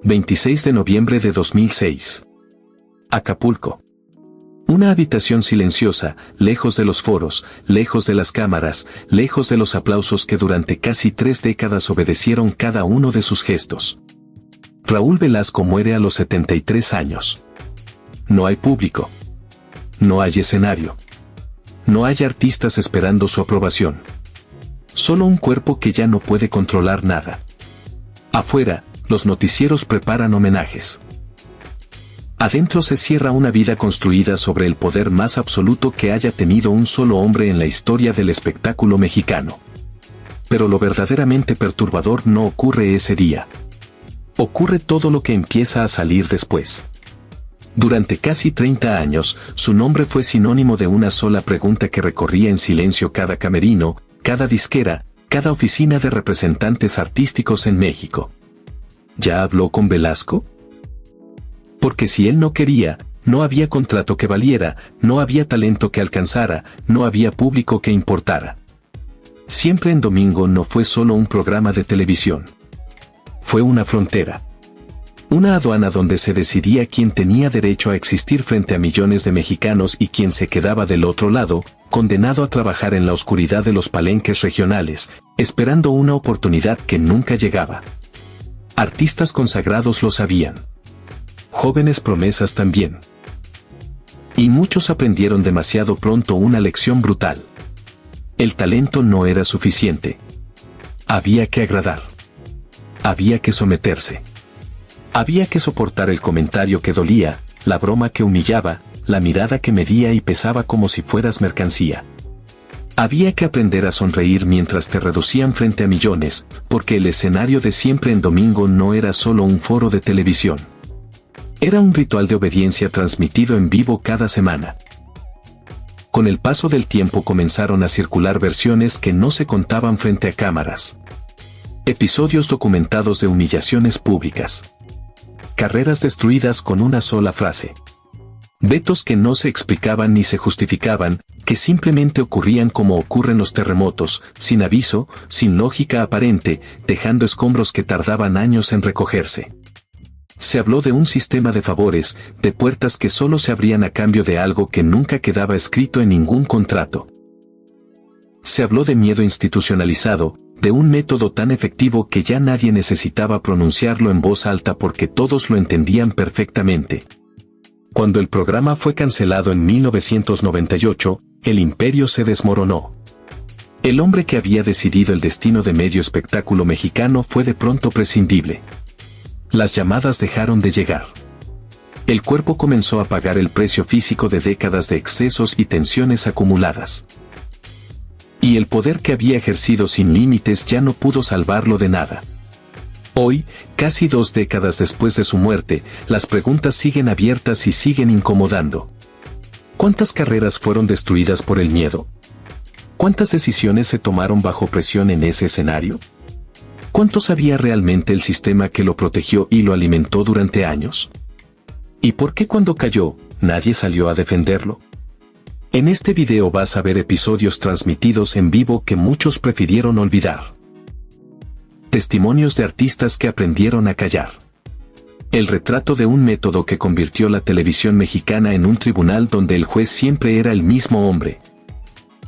26 de noviembre de 2006. Acapulco. Una habitación silenciosa, lejos de los foros, lejos de las cámaras, lejos de los aplausos que durante casi 3 décadas obedecieron cada uno de sus gestos. Raúl Velasco muere a los 73 años. No hay público. No hay escenario. No hay artistas esperando su aprobación. Solo un cuerpo que ya no puede controlar nada. Afuera, los noticieros preparan homenajes. Adentro se cierra una vida construida sobre el poder más absoluto que haya tenido un solo hombre en la historia del espectáculo mexicano. Pero lo verdaderamente perturbador no ocurre ese día. Ocurre todo lo que empieza a salir después. Durante casi 30 años, su nombre fue sinónimo de una sola pregunta que recorría en silencio cada camerino, cada disquera, cada oficina de representantes artísticos en México. ¿Ya habló con Velasco? Porque si él no quería, no había contrato que valiera, no había talento que alcanzara, no había público que importara. Siempre en Domingo no fue solo un programa de televisión. Fue una frontera. Una aduana donde se decidía quién tenía derecho a existir frente a millones de mexicanos y quién se quedaba del otro lado, condenado a trabajar en la oscuridad de los palenques regionales, esperando una oportunidad que nunca llegaba. Artistas consagrados lo sabían. Jóvenes promesas también. Y muchos aprendieron demasiado pronto una lección brutal. El talento no era suficiente. Había que agradar. Había que someterse. Había que soportar el comentario que dolía, la broma que humillaba, la mirada que medía y pesaba como si fueras mercancía. Había que aprender a sonreír mientras te reducían frente a millones, porque el escenario de Siempre en Domingo no era solo un foro de televisión. Era un ritual de obediencia transmitido en vivo cada semana. Con el paso del tiempo comenzaron a circular versiones que no se contaban frente a cámaras. Episodios documentados de humillaciones públicas. Carreras destruidas con una sola frase. Vetos que no se explicaban ni se justificaban, que simplemente ocurrían como ocurren los terremotos, sin aviso, sin lógica aparente, dejando escombros que tardaban años en recogerse. Se habló de un sistema de favores, de puertas que solo se abrían a cambio de algo que nunca quedaba escrito en ningún contrato. Se habló de miedo institucionalizado, de un método tan efectivo que ya nadie necesitaba pronunciarlo en voz alta porque todos lo entendían perfectamente. Cuando el programa fue cancelado en 1998, el imperio se desmoronó. El hombre que había decidido el destino de medio espectáculo mexicano fue de pronto prescindible. Las llamadas dejaron de llegar. El cuerpo comenzó a pagar el precio físico de décadas de excesos y tensiones acumuladas. Y el poder que había ejercido sin límites ya no pudo salvarlo de nada. Hoy, casi 2 décadas después de su muerte, las preguntas siguen abiertas y siguen incomodando. ¿Cuántas carreras fueron destruidas por el miedo? ¿Cuántas decisiones se tomaron bajo presión en ese escenario? ¿Cuánto sabía realmente el sistema que lo protegió y lo alimentó durante años? ¿Y por qué cuando cayó, nadie salió a defenderlo? En este video vas a ver episodios transmitidos en vivo que muchos prefirieron olvidar. Testimonios de artistas que aprendieron a callar. El retrato de un método que convirtió la televisión mexicana en un tribunal donde el juez siempre era el mismo hombre.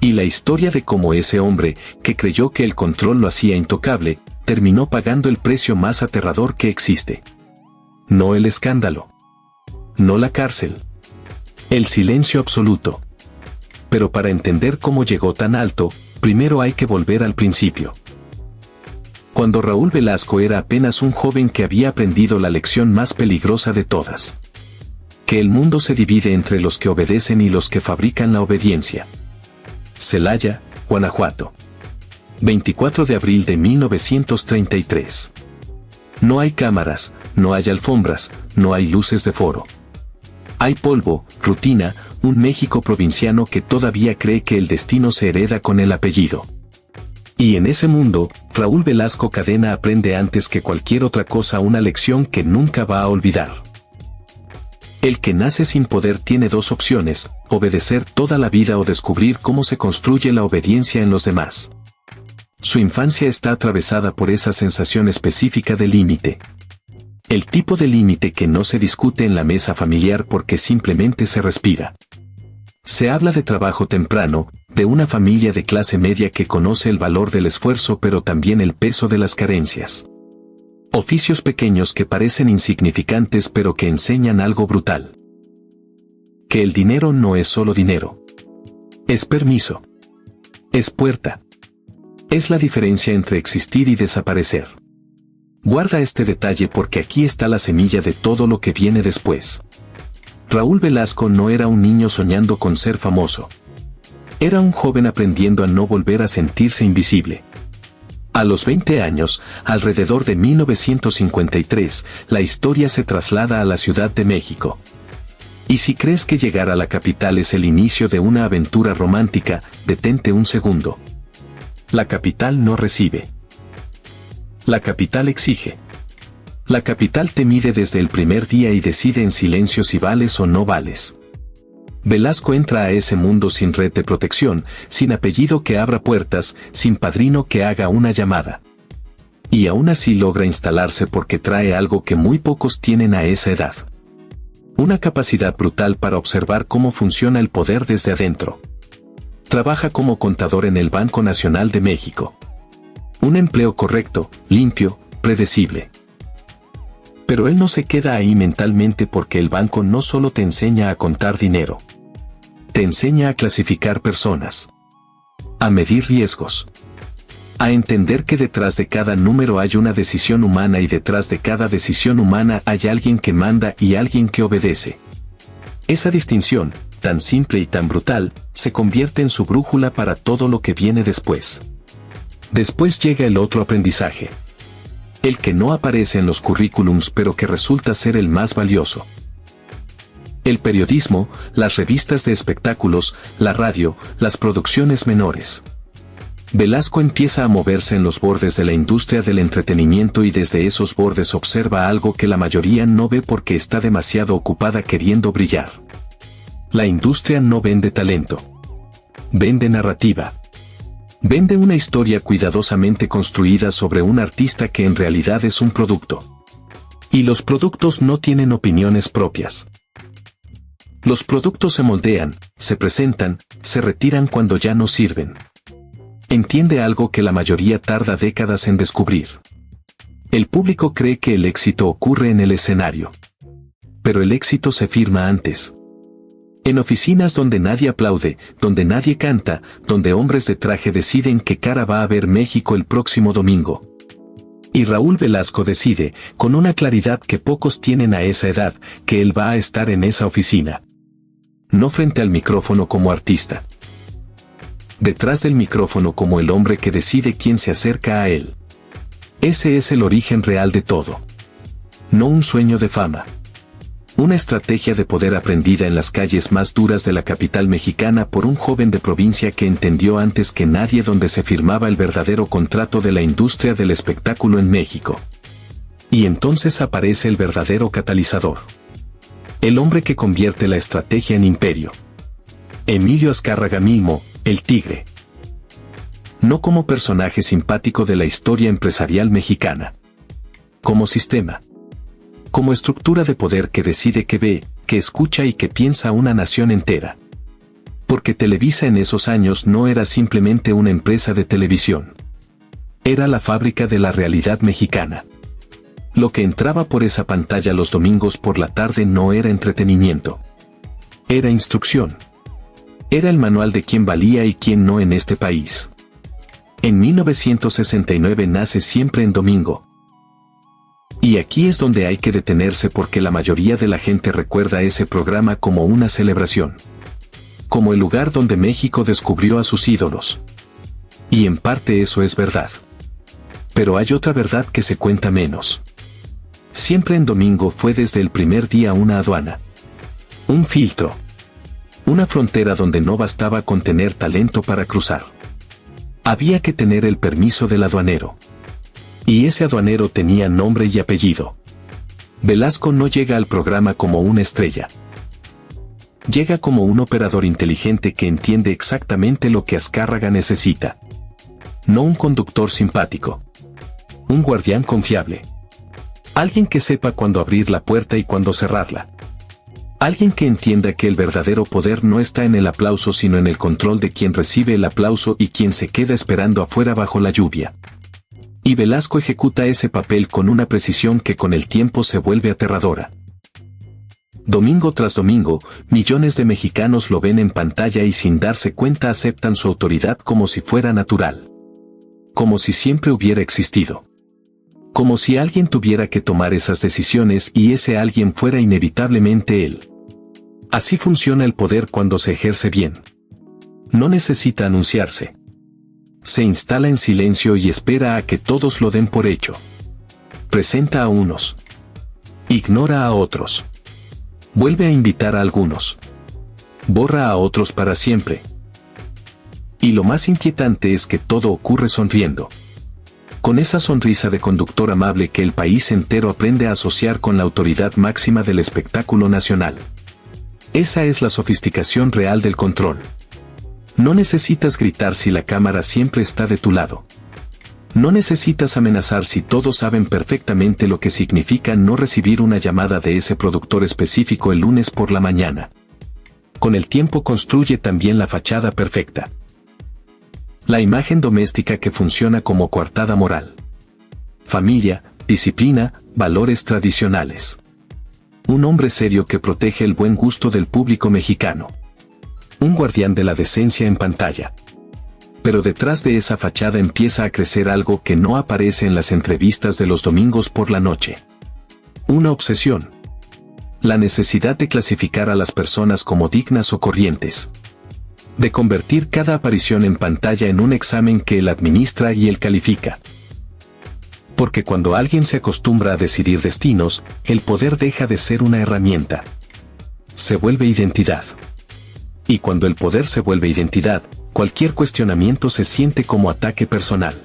Y la historia de cómo ese hombre, que creyó que el control lo hacía intocable, terminó pagando el precio más aterrador que existe. No el escándalo. No la cárcel. El silencio absoluto. Pero para entender cómo llegó tan alto, primero hay que volver al principio. Cuando Raúl Velasco era apenas un joven que había aprendido la lección más peligrosa de todas. Que el mundo se divide entre los que obedecen y los que fabrican la obediencia. Celaya, Guanajuato. 24 de abril de 1933. No hay cámaras, no hay alfombras, no hay luces de foro. Hay polvo, rutina, un México provinciano que todavía cree que el destino se hereda con el apellido. Y en ese mundo, Raúl Velasco Cadena aprende antes que cualquier otra cosa una lección que nunca va a olvidar. El que nace sin poder tiene 2 opciones, obedecer toda la vida o descubrir cómo se construye la obediencia en los demás. Su infancia está atravesada por esa sensación específica de límite. El tipo de límite que no se discute en la mesa familiar porque simplemente se respira. Se habla de trabajo temprano, de una familia de clase media que conoce el valor del esfuerzo pero también el peso de las carencias. Oficios pequeños que parecen insignificantes pero que enseñan algo brutal. Que el dinero no es solo dinero. Es permiso. Es puerta. Es la diferencia entre existir y desaparecer. Guarda este detalle porque aquí está la semilla de todo lo que viene después. Raúl Velasco no era un niño soñando con ser famoso. Era un joven aprendiendo a no volver a sentirse invisible. A los 20 años, alrededor de 1953, la historia se traslada a la Ciudad de México. Y si crees que llegar a la capital es el inicio de una aventura romántica, detente un segundo. La capital no recibe. La capital exige. La capital te mide desde el primer día y decide en silencio si vales o no vales. Velasco entra a ese mundo sin red de protección, sin apellido que abra puertas, sin padrino que haga una llamada. Y aún así logra instalarse porque trae algo que muy pocos tienen a esa edad. Una capacidad brutal para observar cómo funciona el poder desde adentro. Trabaja como contador en el Banco Nacional de México. Un empleo correcto, limpio, predecible. Pero él no se queda ahí mentalmente porque el banco no solo te enseña a contar dinero. Te enseña a clasificar personas. A medir riesgos. A entender que detrás de cada número hay una decisión humana y detrás de cada decisión humana hay alguien que manda y alguien que obedece. Esa distinción, tan simple y tan brutal, se convierte en su brújula para todo lo que viene después. Después llega el otro aprendizaje. El que no aparece en los currículums pero que resulta ser el más valioso. El periodismo, las revistas de espectáculos, la radio, las producciones menores. Velasco empieza a moverse en los bordes de la industria del entretenimiento y desde esos bordes observa algo que la mayoría no ve porque está demasiado ocupada queriendo brillar. La industria no vende talento. Vende narrativa. Vende una historia cuidadosamente construida sobre un artista que en realidad es un producto. Y los productos no tienen opiniones propias. Los productos se moldean, se presentan, se retiran cuando ya no sirven. Entiende algo que la mayoría tarda décadas en descubrir. El público cree que el éxito ocurre en el escenario. Pero el éxito se firma antes. En oficinas donde nadie aplaude, donde nadie canta, donde hombres de traje deciden qué cara va a ver México el próximo domingo. Y Raúl Velasco decide, con una claridad que pocos tienen a esa edad, que él va a estar en esa oficina. No frente al micrófono como artista. Detrás del micrófono como el hombre que decide quién se acerca a él. Ese es el origen real de todo. No un sueño de fama. Una estrategia de poder aprendida en las calles más duras de la capital mexicana por un joven de provincia que entendió antes que nadie dónde se firmaba el verdadero contrato de la industria del espectáculo en México. Y entonces aparece el verdadero catalizador. El hombre que convierte la estrategia en imperio. Emilio Azcárraga Milmo, el Tigre. No como personaje simpático de la historia empresarial mexicana. Como sistema. Como estructura de poder que decide que ve, que escucha y que piensa una nación entera. Porque Televisa en esos años no era simplemente una empresa de televisión. Era la fábrica de la realidad mexicana. Lo que entraba por esa pantalla los domingos por la tarde no era entretenimiento. Era instrucción. Era el manual de quién valía y quién no en este país. En 1969 nace Siempre en Domingo. Y aquí es donde hay que detenerse porque la mayoría de la gente recuerda ese programa como una celebración. Como el lugar donde México descubrió a sus ídolos. Y en parte eso es verdad. Pero hay otra verdad que se cuenta menos. Siempre en Domingo fue desde el primer día una aduana. Un filtro. Una frontera donde no bastaba con tener talento para cruzar. Había que tener el permiso del aduanero. Y ese aduanero tenía nombre y apellido. Velasco no llega al programa como una estrella. Llega como un operador inteligente que entiende exactamente lo que Azcárraga necesita. No un conductor simpático. Un guardián confiable. Alguien que sepa cuándo abrir la puerta y cuándo cerrarla. Alguien que entienda que el verdadero poder no está en el aplauso sino en el control de quien recibe el aplauso y quien se queda esperando afuera bajo la lluvia. Y Velasco ejecuta ese papel con una precisión que con el tiempo se vuelve aterradora. Domingo tras domingo, millones de mexicanos lo ven en pantalla y sin darse cuenta aceptan su autoridad como si fuera natural. Como si siempre hubiera existido. Como si alguien tuviera que tomar esas decisiones y ese alguien fuera inevitablemente él. Así funciona el poder cuando se ejerce bien. No necesita anunciarse. Se instala en silencio y espera a que todos lo den por hecho. Presenta a unos. Ignora a otros. Vuelve a invitar a algunos. Borra a otros para siempre. Y lo más inquietante es que todo ocurre sonriendo. Con esa sonrisa de conductor amable que el país entero aprende a asociar con la autoridad máxima del espectáculo nacional. Esa es la sofisticación real del control. No necesitas gritar si la cámara siempre está de tu lado. No necesitas amenazar si todos saben perfectamente lo que significa no recibir una llamada de ese productor específico el lunes por la mañana. Con el tiempo construye también la fachada perfecta. La imagen doméstica que funciona como coartada moral. Familia, disciplina, valores tradicionales. Un hombre serio que protege el buen gusto del público mexicano. Un guardián de la decencia en pantalla. Pero detrás de esa fachada empieza a crecer algo que no aparece en las entrevistas de los domingos por la noche. Una obsesión. La necesidad de clasificar a las personas como dignas o corrientes. De convertir cada aparición en pantalla en un examen que él administra y él califica. Porque cuando alguien se acostumbra a decidir destinos, el poder deja de ser una herramienta. Se vuelve identidad. Y cuando el poder se vuelve identidad, cualquier cuestionamiento se siente como ataque personal.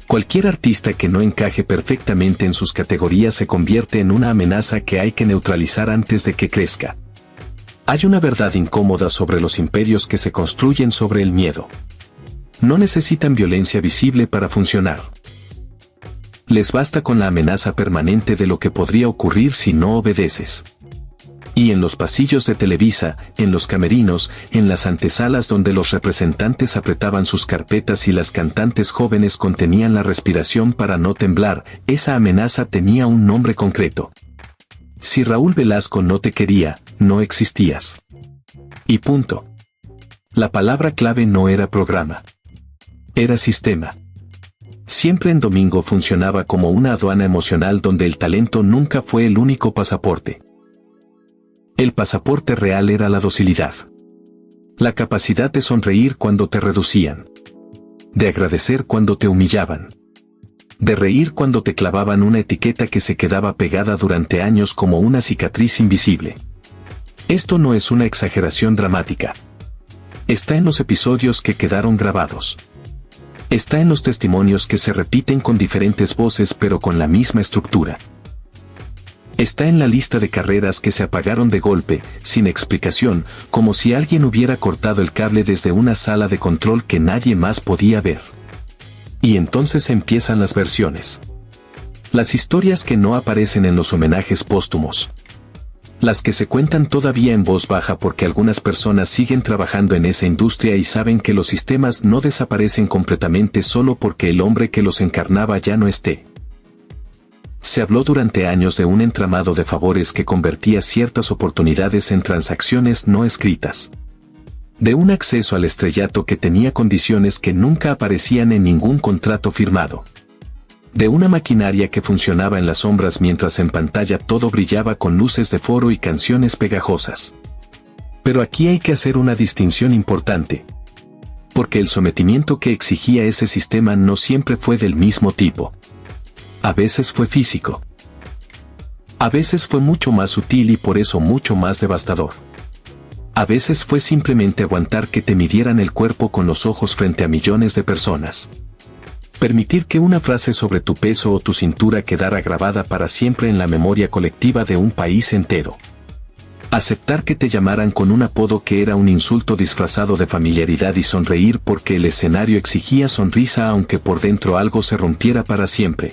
Cualquier artista que no encaje perfectamente en sus categorías se convierte en una amenaza que hay que neutralizar antes de que crezca. Hay una verdad incómoda sobre los imperios que se construyen sobre el miedo. No necesitan violencia visible para funcionar. Les basta con la amenaza permanente de lo que podría ocurrir si no obedeces. Y en los pasillos de Televisa, en los camerinos, en las antesalas donde los representantes apretaban sus carpetas y las cantantes jóvenes contenían la respiración para no temblar, esa amenaza tenía un nombre concreto. Si Raúl Velasco no te quería, no existías. Y punto. La palabra clave no era programa. Era sistema. Siempre en Domingo funcionaba como una aduana emocional donde el talento nunca fue el único pasaporte. El pasaporte real era la docilidad. La capacidad de sonreír cuando te reducían. De agradecer cuando te humillaban. De reír cuando te clavaban una etiqueta que se quedaba pegada durante años como una cicatriz invisible. Esto no es una exageración dramática. Está en los episodios que quedaron grabados. Está en los testimonios que se repiten con diferentes voces pero con la misma estructura. Está en la lista de carreras que se apagaron de golpe, sin explicación, como si alguien hubiera cortado el cable desde una sala de control que nadie más podía ver. Y entonces empiezan las versiones. Las historias que no aparecen en los homenajes póstumos. Las que se cuentan todavía en voz baja porque algunas personas siguen trabajando en esa industria y saben que los sistemas no desaparecen completamente solo porque el hombre que los encarnaba ya no esté. Se habló durante años de un entramado de favores que convertía ciertas oportunidades en transacciones no escritas. De un acceso al estrellato que tenía condiciones que nunca aparecían en ningún contrato firmado. De una maquinaria que funcionaba en las sombras mientras en pantalla todo brillaba con luces de foro y canciones pegajosas. Pero aquí hay que hacer una distinción importante. Porque el sometimiento que exigía ese sistema no siempre fue del mismo tipo. A veces fue físico. A veces fue mucho más sutil y por eso mucho más devastador. A veces fue simplemente aguantar que te midieran el cuerpo con los ojos frente a millones de personas. Permitir que una frase sobre tu peso o tu cintura quedara grabada para siempre en la memoria colectiva de un país entero. Aceptar que te llamaran con un apodo que era un insulto disfrazado de familiaridad y sonreír porque el escenario exigía sonrisa aunque por dentro algo se rompiera para siempre.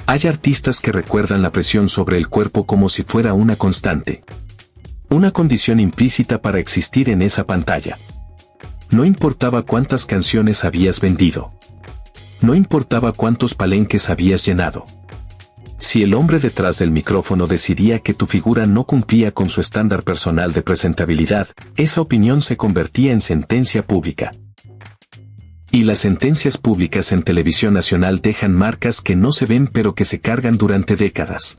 Hay artistas que recuerdan la presión sobre el cuerpo como si fuera una constante. Una condición implícita para existir en esa pantalla. No importaba cuántas canciones habías vendido. No importaba cuántos palenques habías llenado. Si el hombre detrás del micrófono decidía que tu figura no cumplía con su estándar personal de presentabilidad, esa opinión se convertía en sentencia pública. Y las sentencias públicas en televisión nacional dejan marcas que no se ven pero que se cargan durante décadas.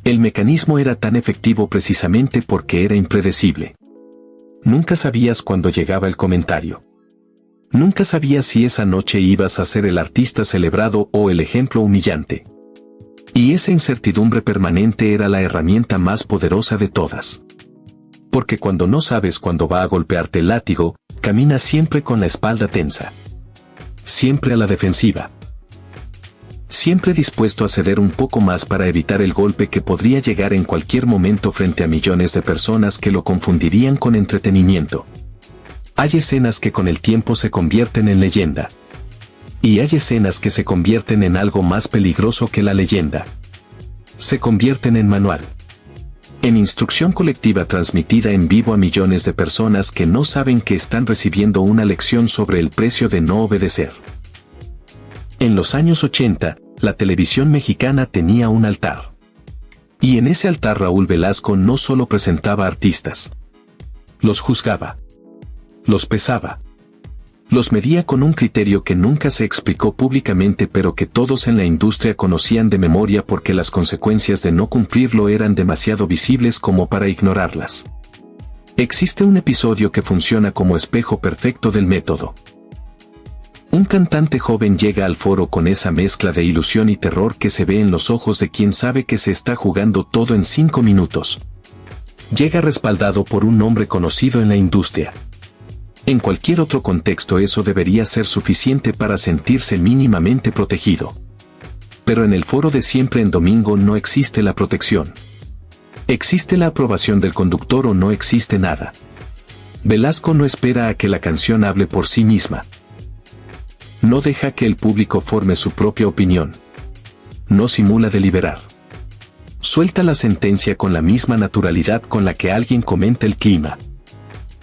El mecanismo era tan efectivo precisamente porque era impredecible. Nunca sabías cuándo llegaba el comentario. Nunca sabías si esa noche ibas a ser el artista celebrado o el ejemplo humillante. Y esa incertidumbre permanente era la herramienta más poderosa de todas. Porque cuando no sabes cuándo va a golpearte el látigo, caminas siempre con la espalda tensa. Siempre a la defensiva. Siempre dispuesto a ceder un poco más para evitar el golpe que podría llegar en cualquier momento frente a millones de personas que lo confundirían con entretenimiento. Hay escenas que con el tiempo se convierten en leyenda. Y hay escenas que se convierten en algo más peligroso que la leyenda. Se convierten en manual. En instrucción colectiva transmitida en vivo a millones de personas que no saben que están recibiendo una lección sobre el precio de no obedecer. En los años 80, la televisión mexicana tenía un altar. Y en ese altar Raúl Velasco no solo presentaba artistas. Los juzgaba. Los pesaba. Los medía con un criterio que nunca se explicó públicamente pero que todos en la industria conocían de memoria porque las consecuencias de no cumplirlo eran demasiado visibles como para ignorarlas. Existe un episodio que funciona como espejo perfecto del método. Un cantante joven llega al foro con esa mezcla de ilusión y terror que se ve en los ojos de quien sabe que se está jugando todo en 5 minutos. Llega respaldado por un nombre conocido en la industria. En cualquier otro contexto eso debería ser suficiente para sentirse mínimamente protegido. Pero en el foro de Siempre en Domingo no existe la protección. Existe la aprobación del conductor o no existe nada. Velasco no espera a que la canción hable por sí misma. No deja que el público forme su propia opinión. No simula deliberar. Suelta la sentencia con la misma naturalidad con la que alguien comenta el clima.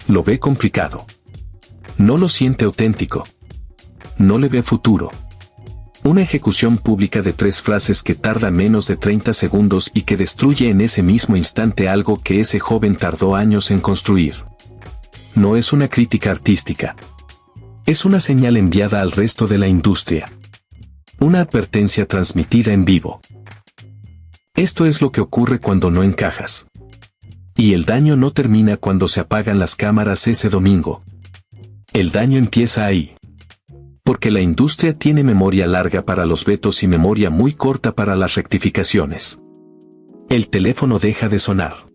Lo ve complicado. No lo siente auténtico. No le ve futuro. Una ejecución pública de 3 frases que tarda menos de 30 segundos y que destruye en ese mismo instante algo que ese joven tardó años en construir. No es una crítica artística. Es una señal enviada al resto de la industria. Una advertencia transmitida en vivo. Esto es lo que ocurre cuando no encajas. Y el daño no termina cuando se apagan las cámaras ese domingo. El daño empieza ahí. Porque la industria tiene memoria larga para los vetos y memoria muy corta para las rectificaciones. El teléfono deja de sonar.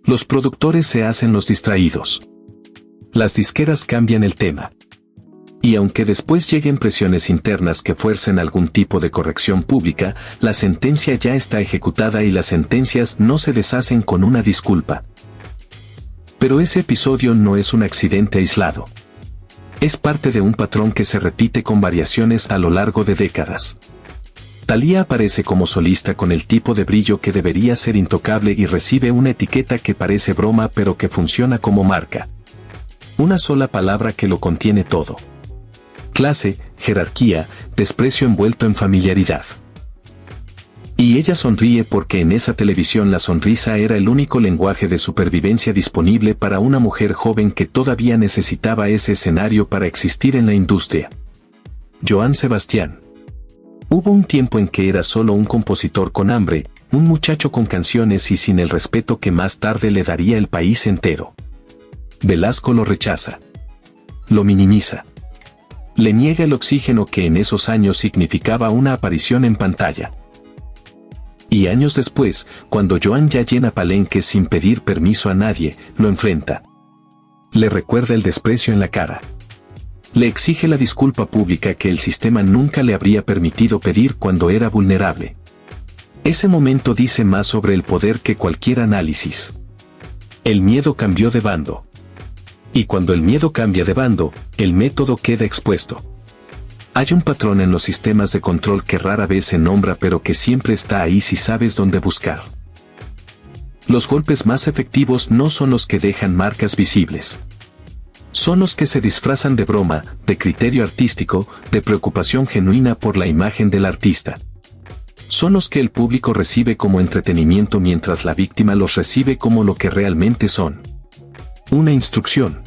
Los productores se hacen los distraídos. Las disqueras cambian el tema. Y aunque después lleguen presiones internas que fuercen algún tipo de corrección pública, la sentencia ya está ejecutada y las sentencias no se deshacen con una disculpa. Pero ese episodio no es un accidente aislado. Es parte de un patrón que se repite con variaciones a lo largo de décadas. Thalía aparece como solista con el tipo de brillo que debería ser intocable y recibe una etiqueta que parece broma pero que funciona como marca. Una sola palabra que lo contiene todo. Clase, jerarquía, desprecio envuelto en familiaridad. Y ella sonríe porque en esa televisión la sonrisa era el único lenguaje de supervivencia disponible para una mujer joven que todavía necesitaba ese escenario para existir en la industria. Joan Sebastián. Hubo un tiempo en que era solo un compositor con hambre, un muchacho con canciones y sin el respeto que más tarde le daría el país entero. Velasco lo rechaza. Lo minimiza. Le niega el oxígeno que en esos años significaba una aparición en pantalla. Y años después, cuando Joan ya llena palenques sin pedir permiso a nadie, lo enfrenta. Le recuerda el desprecio en la cara. Le exige la disculpa pública que el sistema nunca le habría permitido pedir cuando era vulnerable. Ese momento dice más sobre el poder que cualquier análisis. El miedo cambió de bando. Y cuando el miedo cambia de bando, el método queda expuesto. Hay un patrón en los sistemas de control que rara vez se nombra pero que siempre está ahí si sabes dónde buscar. Los golpes más efectivos no son los que dejan marcas visibles. Son los que se disfrazan de broma, de criterio artístico, de preocupación genuina por la imagen del artista. Son los que el público recibe como entretenimiento mientras la víctima los recibe como lo que realmente son. Una instrucción.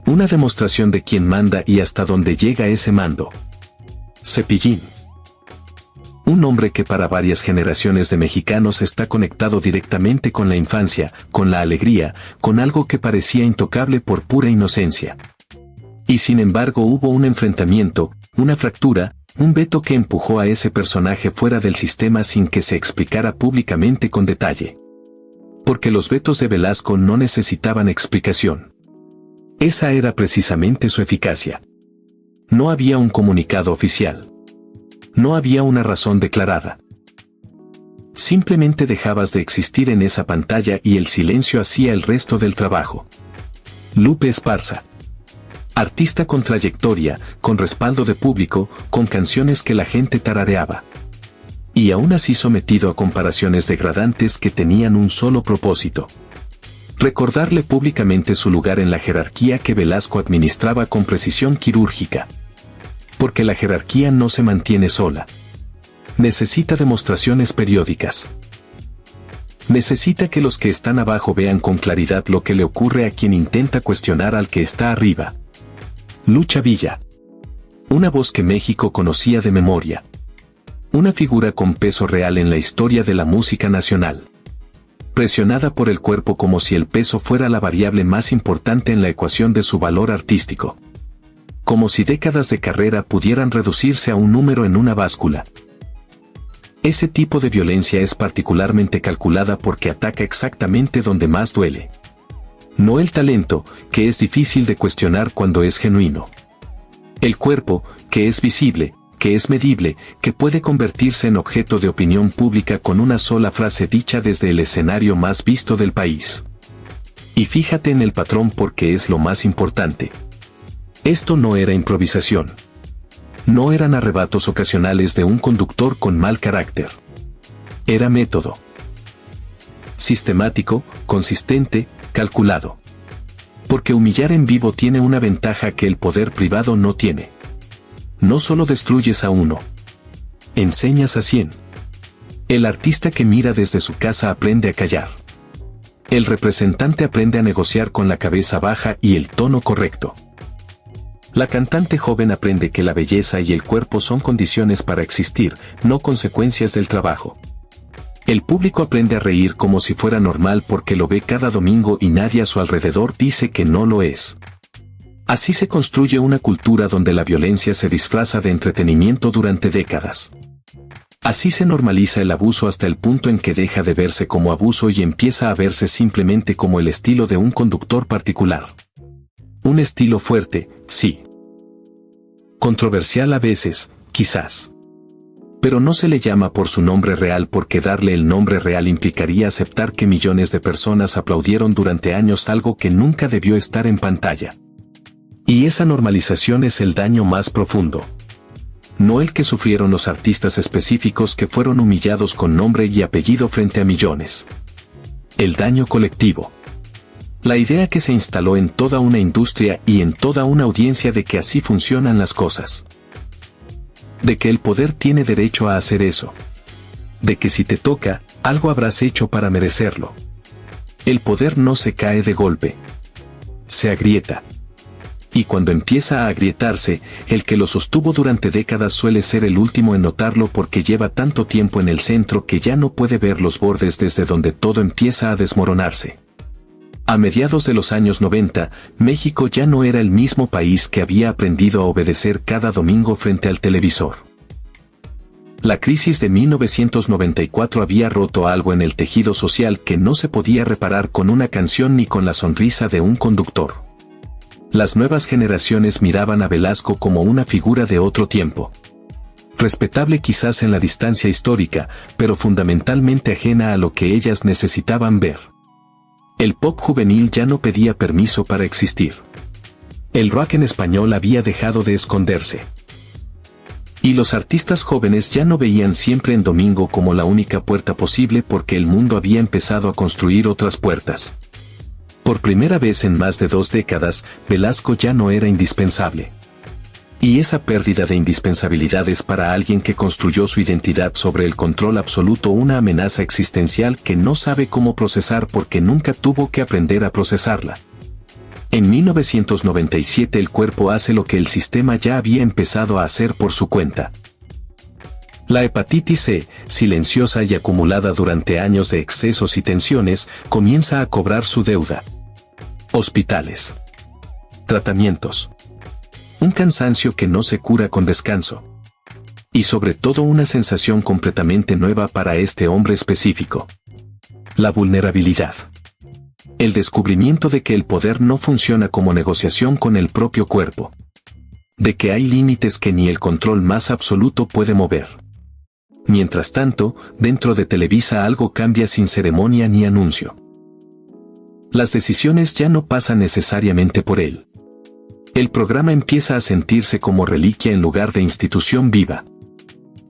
Una demostración de quién manda y hasta dónde llega ese mando. Cepillín. Un nombre que para varias generaciones de mexicanos está conectado directamente con la infancia, con la alegría, con algo que parecía intocable por pura inocencia. Y sin embargo hubo un enfrentamiento, una fractura, un veto que empujó a ese personaje fuera del sistema sin que se explicara públicamente con detalle. Porque los vetos de Velasco no necesitaban explicación. Esa era precisamente su eficacia. No había un comunicado oficial. No había una razón declarada. Simplemente dejabas de existir en esa pantalla y el silencio hacía el resto del trabajo. Lupe Esparza. Artista con trayectoria, con respaldo de público, con canciones que la gente tarareaba. Y aún así sometido a comparaciones degradantes que tenían un solo propósito. Recordarle públicamente su lugar en la jerarquía que Velasco administraba con precisión quirúrgica. Porque la jerarquía no se mantiene sola. Necesita demostraciones periódicas. Necesita que los que están abajo vean con claridad lo que le ocurre a quien intenta cuestionar al que está arriba. Lucha Villa. Una voz que México conocía de memoria. Una figura con peso real en la historia de la música nacional. Presionada por el cuerpo como si el peso fuera la variable más importante en la ecuación de su valor artístico. Como si décadas de carrera pudieran reducirse a un número en una báscula. Ese tipo de violencia es particularmente calculada porque ataca exactamente donde más duele. No el talento, que es difícil de cuestionar cuando es genuino. El cuerpo, que es visible, que es medible, que puede convertirse en objeto de opinión pública con una sola frase dicha desde el escenario más visto del país. Y fíjate en el patrón porque es lo más importante. Esto no era improvisación. No eran arrebatos ocasionales de un conductor con mal carácter. Era método. Sistemático, consistente, calculado. Porque humillar en vivo tiene una ventaja que el poder privado no tiene. No solo destruyes a uno. Enseñas a 100. El artista que mira desde su casa aprende a callar. El representante aprende a negociar con la cabeza baja y el tono correcto. La cantante joven aprende que la belleza y el cuerpo son condiciones para existir, no consecuencias del trabajo. El público aprende a reír como si fuera normal porque lo ve cada domingo y nadie a su alrededor dice que no lo es. Así se construye una cultura donde la violencia se disfraza de entretenimiento durante décadas. Así se normaliza el abuso hasta el punto en que deja de verse como abuso y empieza a verse simplemente como el estilo de un conductor particular. Un estilo fuerte, sí. Controversial a veces, quizás. Pero no se le llama por su nombre real porque darle el nombre real implicaría aceptar que millones de personas aplaudieron durante años algo que nunca debió estar en pantalla. Y esa normalización es el daño más profundo. No el que sufrieron los artistas específicos que fueron humillados con nombre y apellido frente a millones. El daño colectivo. La idea que se instaló en toda una industria y en toda una audiencia de que así funcionan las cosas. De que el poder tiene derecho a hacer eso. De que si te toca, algo habrás hecho para merecerlo. El poder no se cae de golpe. Se agrieta. Y cuando empieza a agrietarse, el que lo sostuvo durante décadas suele ser el último en notarlo porque lleva tanto tiempo en el centro que ya no puede ver los bordes desde donde todo empieza a desmoronarse. A mediados de los años 90, México ya no era el mismo país que había aprendido a obedecer cada domingo frente al televisor. La crisis de 1994 había roto algo en el tejido social que no se podía reparar con una canción ni con la sonrisa de un conductor. Las nuevas generaciones miraban a Velasco como una figura de otro tiempo. Respetable quizás en la distancia histórica, pero fundamentalmente ajena a lo que ellas necesitaban ver. El pop juvenil ya no pedía permiso para existir. El rock en español había dejado de esconderse. Y los artistas jóvenes ya no veían Siempre en Domingo como la única puerta posible porque el mundo había empezado a construir otras puertas. Por primera vez en más de 2 décadas, Velasco ya no era indispensable. Y esa pérdida de indispensabilidad es para alguien que construyó su identidad sobre el control absoluto una amenaza existencial que no sabe cómo procesar porque nunca tuvo que aprender a procesarla. En 1997 el cuerpo hace lo que el sistema ya había empezado a hacer por su cuenta. La hepatitis C, silenciosa y acumulada durante años de excesos y tensiones, comienza a cobrar su deuda. Hospitales. Tratamientos. Un cansancio que no se cura con descanso. Y sobre todo una sensación completamente nueva para este hombre específico. La vulnerabilidad. El descubrimiento de que el poder no funciona como negociación con el propio cuerpo. De que hay límites que ni el control más absoluto puede mover. Mientras tanto, dentro de Televisa algo cambia sin ceremonia ni anuncio. Las decisiones ya no pasan necesariamente por él. El programa empieza a sentirse como reliquia en lugar de institución viva.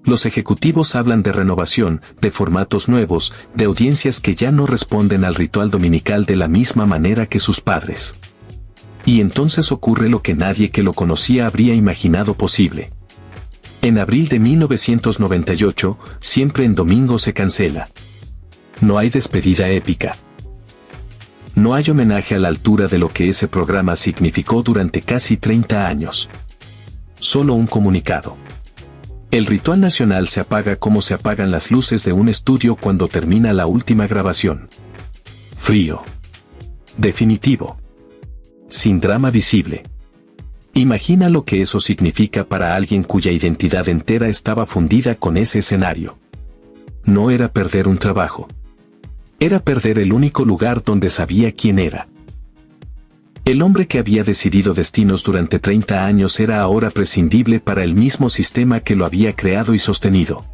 Los ejecutivos hablan de renovación, de formatos nuevos, de audiencias que ya no responden al ritual dominical de la misma manera que sus padres. Y entonces ocurre lo que nadie que lo conocía habría imaginado posible. En abril de 1998, Siempre en Domingo se cancela. No hay despedida épica. No hay homenaje a la altura de lo que ese programa significó durante casi 30 años. Solo un comunicado. El ritual nacional se apaga como se apagan las luces de un estudio cuando termina la última grabación. Frío. Definitivo. Sin drama visible. Imagina lo que eso significa para alguien cuya identidad entera estaba fundida con ese escenario. No era perder un trabajo. Era perder el único lugar donde sabía quién era. El hombre que había decidido destinos durante 30 años era ahora prescindible para el mismo sistema que lo había creado y sostenido.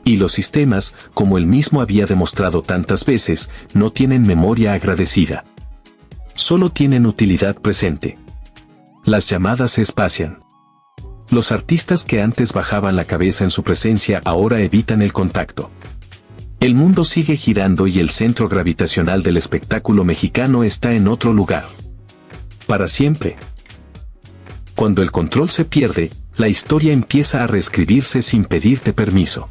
Y los sistemas, como él mismo había demostrado tantas veces, no tienen memoria agradecida. Solo tienen utilidad presente. Las llamadas se espacian. Los artistas que antes bajaban la cabeza en su presencia ahora evitan el contacto. El mundo sigue girando y el centro gravitacional del espectáculo mexicano está en otro lugar. Para siempre. Cuando el control se pierde, la historia empieza a reescribirse sin pedirte permiso.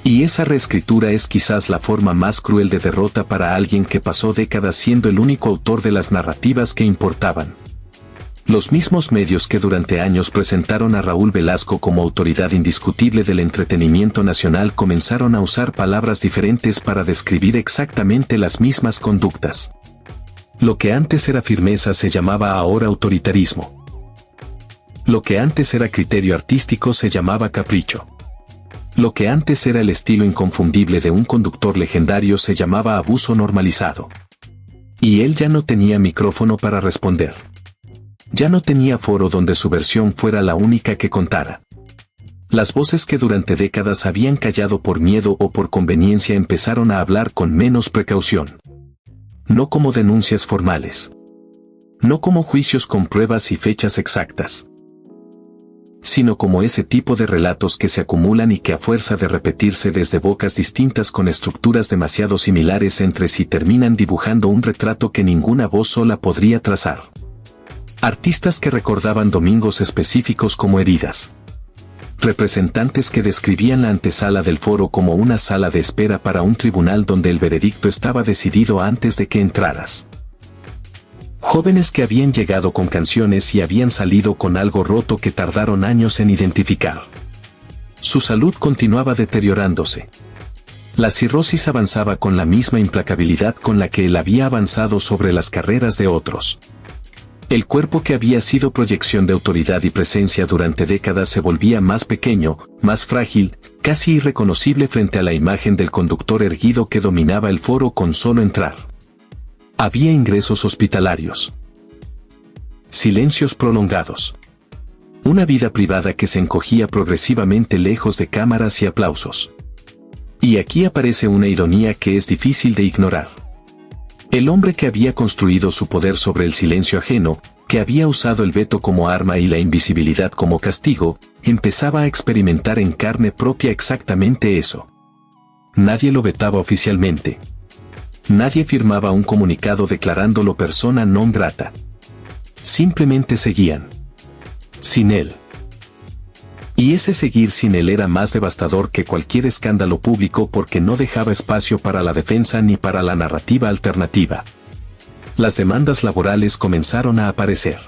Y esa reescritura es quizás la forma más cruel de derrota para alguien que pasó décadas siendo el único autor de las narrativas que importaban. Los mismos medios que durante años presentaron a Raúl Velasco como autoridad indiscutible del entretenimiento nacional comenzaron a usar palabras diferentes para describir exactamente las mismas conductas. Lo que antes era firmeza se llamaba ahora autoritarismo. Lo que antes era criterio artístico se llamaba capricho. Lo que antes era el estilo inconfundible de un conductor legendario se llamaba abuso normalizado. Y él ya no tenía micrófono para responder. Ya no tenía foro donde su versión fuera la única que contara. Las voces que durante décadas habían callado por miedo o por conveniencia empezaron a hablar con menos precaución. No como denuncias formales. No como juicios con pruebas y fechas exactas. Sino como ese tipo de relatos que se acumulan y que a fuerza de repetirse desde bocas distintas con estructuras demasiado similares entre sí terminan dibujando un retrato que ninguna voz sola podría trazar. Artistas que recordaban domingos específicos como heridas. Representantes que describían la antesala del foro como una sala de espera para un tribunal donde el veredicto estaba decidido antes de que entraras. Jóvenes que habían llegado con canciones y habían salido con algo roto que tardaron años en identificar. Su salud continuaba deteriorándose. La cirrosis avanzaba con la misma implacabilidad con la que él había avanzado sobre las carreras de otros. El cuerpo que había sido proyección de autoridad y presencia durante décadas se volvía más pequeño, más frágil, casi irreconocible frente a la imagen del conductor erguido que dominaba el foro con solo entrar. Había ingresos hospitalarios. Silencios prolongados. Una vida privada que se encogía progresivamente lejos de cámaras y aplausos. Y aquí aparece una ironía que es difícil de ignorar. El hombre que había construido su poder sobre el silencio ajeno, que había usado el veto como arma y la invisibilidad como castigo, empezaba a experimentar en carne propia exactamente eso. Nadie lo vetaba oficialmente. Nadie firmaba un comunicado declarándolo persona non grata. Simplemente seguían. Sin él. Y ese seguir sin él era más devastador que cualquier escándalo público porque no dejaba espacio para la defensa ni para la narrativa alternativa. Las demandas laborales comenzaron a aparecer.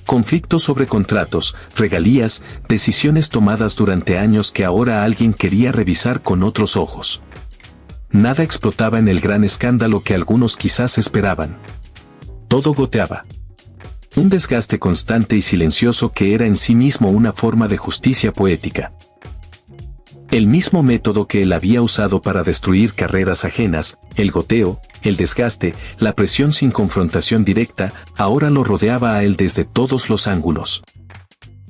Conflictos sobre contratos, regalías, decisiones tomadas durante años que ahora alguien quería revisar con otros ojos. Nada explotaba en el gran escándalo que algunos quizás esperaban. Todo goteaba. Un desgaste constante y silencioso que era en sí mismo una forma de justicia poética. El mismo método que él había usado para destruir carreras ajenas, el goteo, el desgaste, la presión sin confrontación directa, ahora lo rodeaba a él desde todos los ángulos.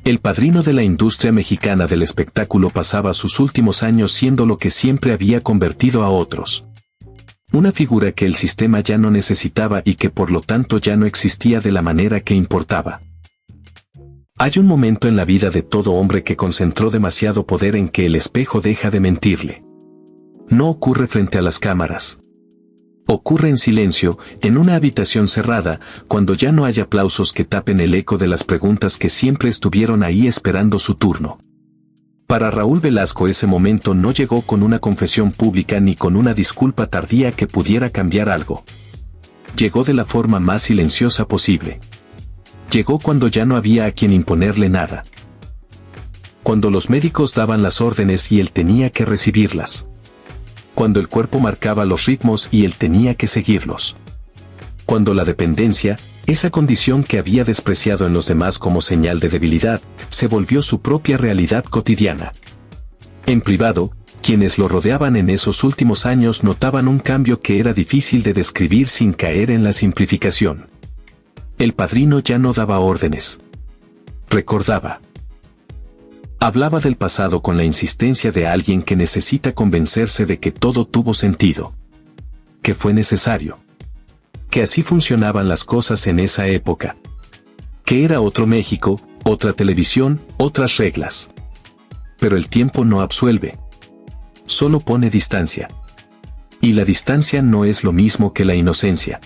El padrino de la industria mexicana del espectáculo pasaba sus últimos años siendo lo que siempre había convertido a otros. Una figura que el sistema ya no necesitaba y que por lo tanto ya no existía de la manera que importaba. Hay un momento en la vida de todo hombre que concentró demasiado poder en que el espejo deja de mentirle. No ocurre frente a las cámaras. Ocurre en silencio, en una habitación cerrada, cuando ya no hay aplausos que tapen el eco de las preguntas que siempre estuvieron ahí esperando su turno. Para Raúl Velasco ese momento no llegó con una confesión pública ni con una disculpa tardía que pudiera cambiar algo. Llegó de la forma más silenciosa posible. Llegó cuando ya no había a quien imponerle nada. Cuando los médicos daban las órdenes y él tenía que recibirlas. Cuando el cuerpo marcaba los ritmos y él tenía que seguirlos. Cuando la dependencia, esa condición que había despreciado en los demás como señal de debilidad, se volvió su propia realidad cotidiana. En privado, quienes lo rodeaban en esos últimos años notaban un cambio que era difícil de describir sin caer en la simplificación. El padrino ya no daba órdenes. Recordaba. Hablaba del pasado con la insistencia de alguien que necesita convencerse de que todo tuvo sentido. Que fue necesario. Que así funcionaban las cosas en esa época. Que era otro México, otra televisión, otras reglas. Pero el tiempo no absuelve. Solo pone distancia. Y la distancia no es lo mismo que la inocencia.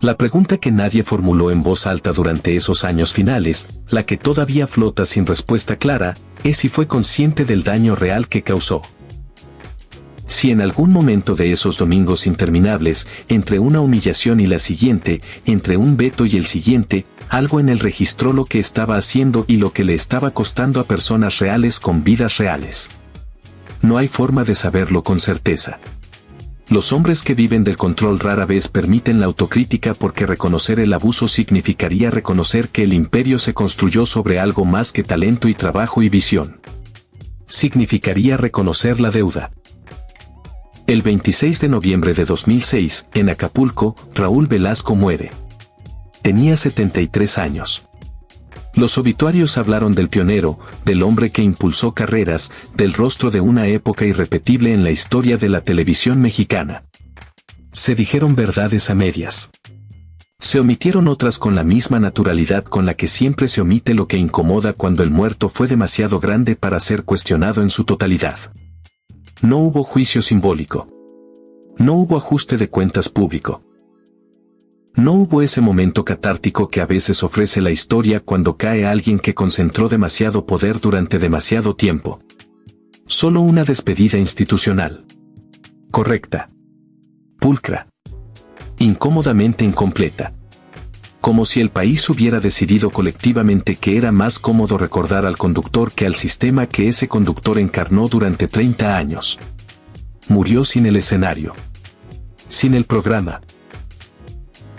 La pregunta que nadie formuló en voz alta durante esos años finales, la que todavía flota sin respuesta clara, es si fue consciente del daño real que causó. Si en algún momento de esos domingos interminables, entre una humillación y la siguiente, entre un veto y el siguiente, algo en él registró lo que estaba haciendo y lo que le estaba costando a personas reales con vidas reales. No hay forma de saberlo con certeza. Los hombres que viven del control rara vez permiten la autocrítica porque reconocer el abuso significaría reconocer que el imperio se construyó sobre algo más que talento y trabajo y visión. Significaría reconocer la deuda. El 26 de noviembre de 2006, en Acapulco, Raúl Velasco muere. Tenía 73 años. Los obituarios hablaron del pionero, del hombre que impulsó carreras, del rostro de una época irrepetible en la historia de la televisión mexicana. Se dijeron verdades a medias. Se omitieron otras con la misma naturalidad con la que siempre se omite lo que incomoda cuando el muerto fue demasiado grande para ser cuestionado en su totalidad. No hubo juicio simbólico. No hubo ajuste de cuentas público. No hubo ese momento catártico que a veces ofrece la historia cuando cae alguien que concentró demasiado poder durante demasiado tiempo. Solo una despedida institucional. Correcta. Pulcra. Incómodamente incompleta. Como si el país hubiera decidido colectivamente que era más cómodo recordar al conductor que al sistema que ese conductor encarnó durante 30 años. Murió sin el escenario. Sin el programa.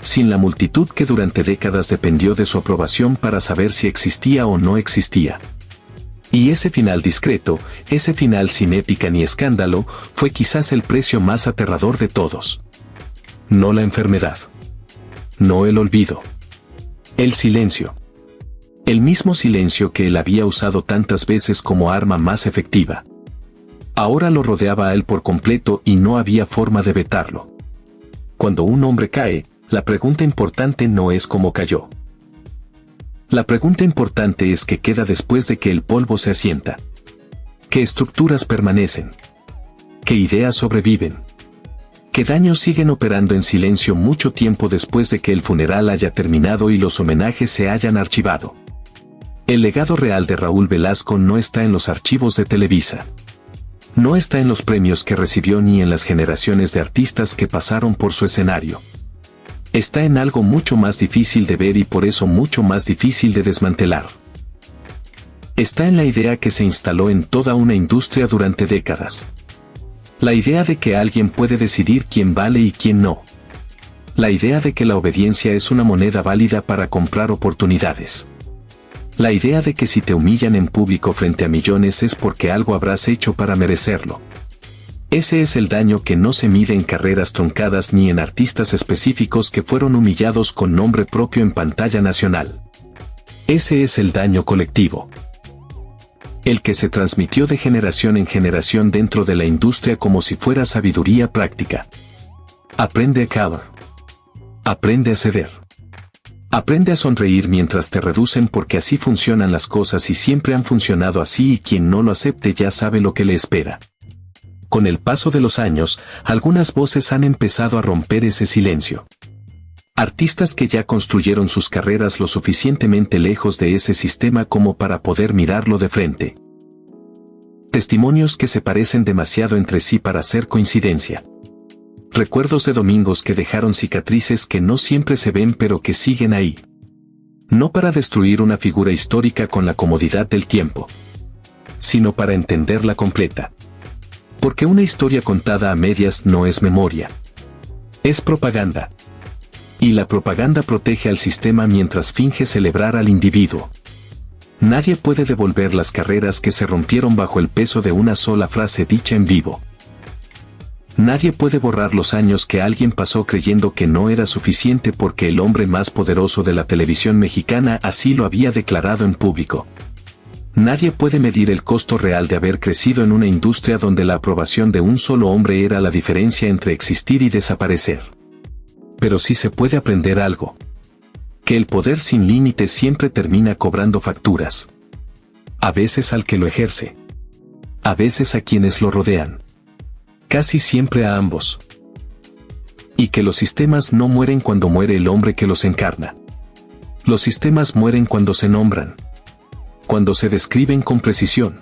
Sin la multitud que durante décadas dependió de su aprobación para saber si existía o no existía. Y ese final discreto, ese final sin épica ni escándalo, fue quizás el precio más aterrador de todos. No la enfermedad. No el olvido. El silencio. El mismo silencio que él había usado tantas veces como arma más efectiva. Ahora lo rodeaba a él por completo y no había forma de vetarlo. Cuando un hombre cae, la pregunta importante no es cómo cayó. La pregunta importante es qué queda después de que el polvo se asienta. ¿Qué estructuras permanecen? ¿Qué ideas sobreviven? ¿Qué daños siguen operando en silencio mucho tiempo después de que el funeral haya terminado y los homenajes se hayan archivado? El legado real de Raúl Velasco no está en los archivos de Televisa. No está en los premios que recibió ni en las generaciones de artistas que pasaron por su escenario. Está en algo mucho más difícil de ver y por eso mucho más difícil de desmantelar. Está en la idea que se instaló en toda una industria durante décadas. La idea de que alguien puede decidir quién vale y quién no. La idea de que la obediencia es una moneda válida para comprar oportunidades. La idea de que si te humillan en público frente a millones es porque algo habrás hecho para merecerlo. Ese es el daño que no se mide en carreras truncadas ni en artistas específicos que fueron humillados con nombre propio en pantalla nacional. Ese es el daño colectivo. El que se transmitió de generación en generación dentro de la industria como si fuera sabiduría práctica. Aprende a caer. Aprende a ceder. Aprende a sonreír mientras te reducen porque así funcionan las cosas y siempre han funcionado así y quien no lo acepte ya sabe lo que le espera. Con el paso de los años, algunas voces han empezado a romper ese silencio. Artistas que ya construyeron sus carreras lo suficientemente lejos de ese sistema como para poder mirarlo de frente. Testimonios que se parecen demasiado entre sí para ser coincidencia. Recuerdos de domingos que dejaron cicatrices que no siempre se ven pero que siguen ahí. No para destruir una figura histórica con la comodidad del tiempo, sino para entenderla completa. Porque una historia contada a medias no es memoria. Es propaganda. Y la propaganda protege al sistema mientras finge celebrar al individuo. Nadie puede devolver las carreras que se rompieron bajo el peso de una sola frase dicha en vivo. Nadie puede borrar los años que alguien pasó creyendo que no era suficiente porque el hombre más poderoso de la televisión mexicana así lo había declarado en público. Nadie puede medir el costo real de haber crecido en una industria donde la aprobación de un solo hombre era la diferencia entre existir y desaparecer. Pero sí se puede aprender algo. Que el poder sin límites siempre termina cobrando facturas. A veces al que lo ejerce. A veces a quienes lo rodean. Casi siempre a ambos. Y que los sistemas no mueren cuando muere el hombre que los encarna. Los sistemas mueren cuando se nombran. Cuando se describen con precisión.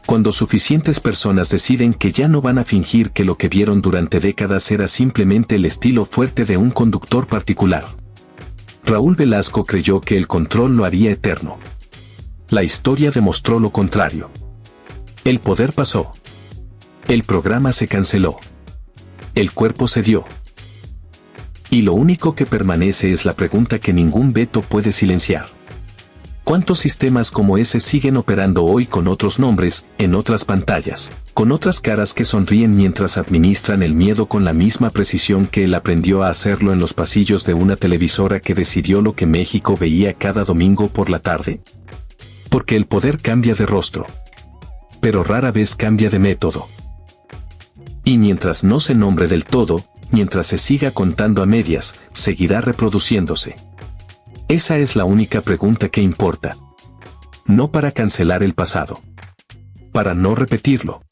Cuando suficientes personas deciden que ya no van a fingir que lo que vieron durante décadas era simplemente el estilo fuerte de un conductor particular. Raúl Velasco creyó que el control lo haría eterno. La historia demostró lo contrario. El poder pasó. El programa se canceló. El cuerpo cedió. Y lo único que permanece es la pregunta que ningún veto puede silenciar. ¿Cuántos sistemas como ese siguen operando hoy con otros nombres, en otras pantallas, con otras caras que sonríen mientras administran el miedo con la misma precisión que él aprendió a hacerlo en los pasillos de una televisora que decidió lo que México veía cada domingo por la tarde? Porque el poder cambia de rostro. Pero rara vez cambia de método. Y mientras no se nombre del todo, mientras se siga contando a medias, seguirá reproduciéndose. Esa es la única pregunta que importa. No para cancelar el pasado. Para no repetirlo.